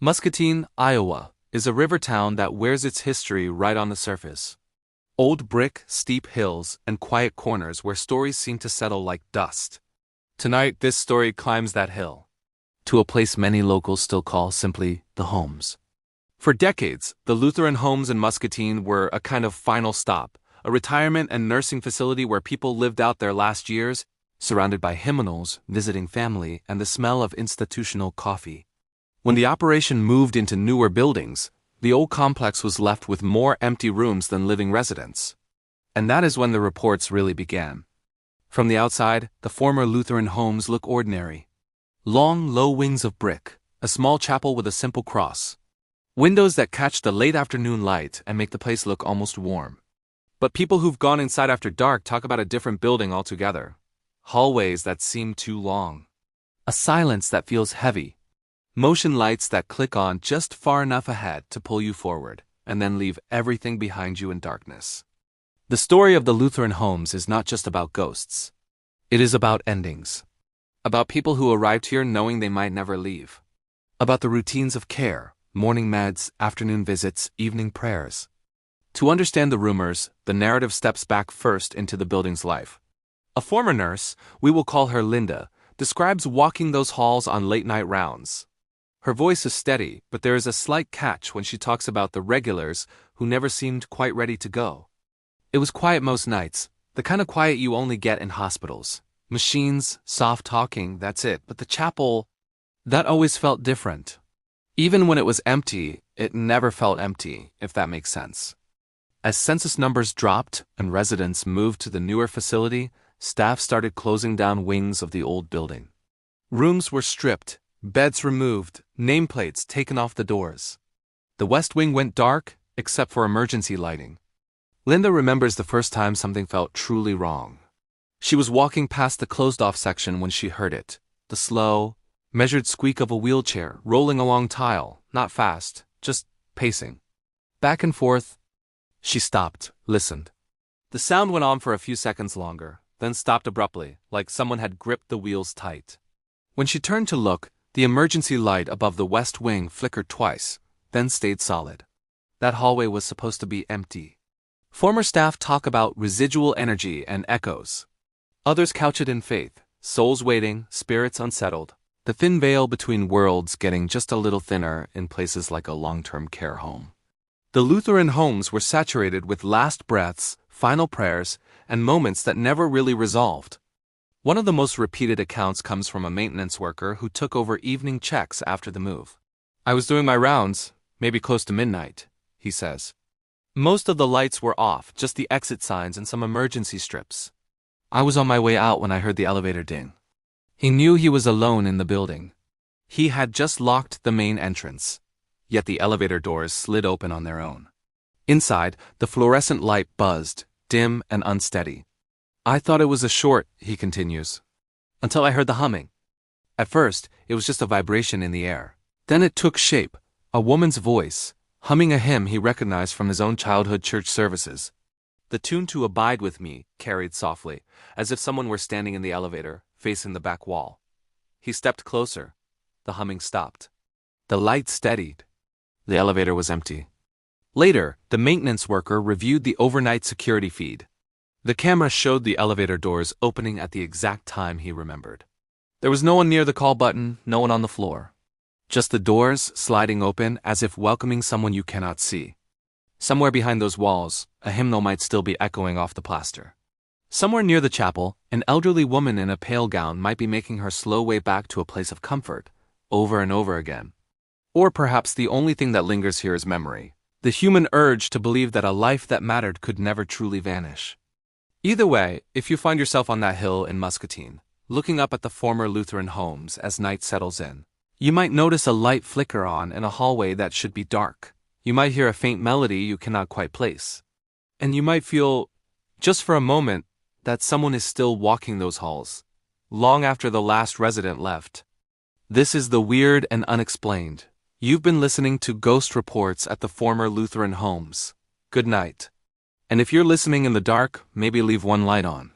Muscatine, Iowa, is a river town that wears its history right on the surface. Old brick, steep hills, and quiet corners where stories seem to settle like dust. Tonight, this story climbs that hill, to a place many locals still call simply the Homes. For decades, the Lutheran Homes in Muscatine were a kind of final stop, a retirement and nursing facility where people lived out their last years, surrounded by hymnals, visiting family, and the smell of institutional coffee. When the operation moved into newer buildings, the old complex was left with more empty rooms than living residents. And that is when the reports really began. From the outside, the former Lutheran homes look ordinary. Long, low wings of brick, a small chapel with a simple cross. Windows that catch the late afternoon light and make the place look almost warm. But people who've gone inside after dark talk about a different building altogether. Hallways that seem too long. A silence that feels heavy. Motion lights that click on just far enough ahead to pull you forward, and then leave everything behind you in darkness. The story of the Lutheran Homes is not just about ghosts. It is about endings. About people who arrived here knowing they might never leave. About the routines of care, morning meds, afternoon visits, evening prayers. To understand the rumors, the narrative steps back first into the building's life. A former nurse, we will call her Linda, describes walking those halls on late-night rounds. Her voice is steady, but there is a slight catch when she talks about the regulars who never seemed quite ready to go. It was quiet most nights, the kind of quiet you only get in hospitals. Machines, soft talking, that's it. But the chapel, that always felt different. Even when it was empty, it never felt empty, if that makes sense. As census numbers dropped and residents moved to the newer facility, staff started closing down wings of the old building. Rooms were stripped, beds removed, nameplates taken off the doors. The west wing went dark, except for emergency lighting. Linda remembers the first time something felt truly wrong. She was walking past the closed-off section when she heard it. The slow, measured squeak of a wheelchair rolling along tile, not fast, just pacing. Back and forth. She stopped, listened. The sound went on for a few seconds longer, then stopped abruptly, like someone had gripped the wheels tight. When she turned to look, the emergency light above the west wing flickered twice, then stayed solid. That hallway was supposed to be empty. Former staff talk about residual energy and echoes. Others couch it in faith, souls waiting, spirits unsettled, the thin veil between worlds getting just a little thinner in places like a long-term care home. The Lutheran homes were saturated with last breaths, final prayers, and moments that never really resolved. One of the most repeated accounts comes from a maintenance worker who took over evening checks after the move. "I was doing my rounds, maybe close to midnight," he says. Most of the lights were off, just the exit signs and some emergency strips. "I was on my way out when I heard the elevator ding." He knew he was alone in the building. He had just locked the main entrance, yet the elevator doors slid open on their own. Inside, the fluorescent light buzzed, dim and unsteady. "I thought it was a short," he continues, "until I heard the humming. At first, it was just a vibration in the air. Then it took shape, a woman's voice, humming a hymn he recognized from his own childhood church services. The tune to Abide With Me carried softly, as if someone were standing in the elevator, facing the back wall. He stepped closer. The humming stopped. The light steadied. The elevator was empty. Later, the maintenance worker reviewed the overnight security feed. The camera showed the elevator doors opening at the exact time he remembered. There was no one near the call button, no one on the floor. Just the doors sliding open as if welcoming someone you cannot see. Somewhere behind those walls, a hymnal might still be echoing off the plaster. Somewhere near the chapel, an elderly woman in a pale gown might be making her slow way back to a place of comfort, over and over again. Or perhaps the only thing that lingers here is memory, the human urge to believe that a life that mattered could never truly vanish. Either way, if you find yourself on that hill in Muscatine, looking up at the former Lutheran homes as night settles in, you might notice a light flicker on in a hallway that should be dark. You might hear a faint melody you cannot quite place. And you might feel, just for a moment, that someone is still walking those halls, long after the last resident left. This is the weird and unexplained. You've been listening to Ghost Reports at the former Lutheran homes. Good night. And if you're listening in the dark, maybe leave one light on.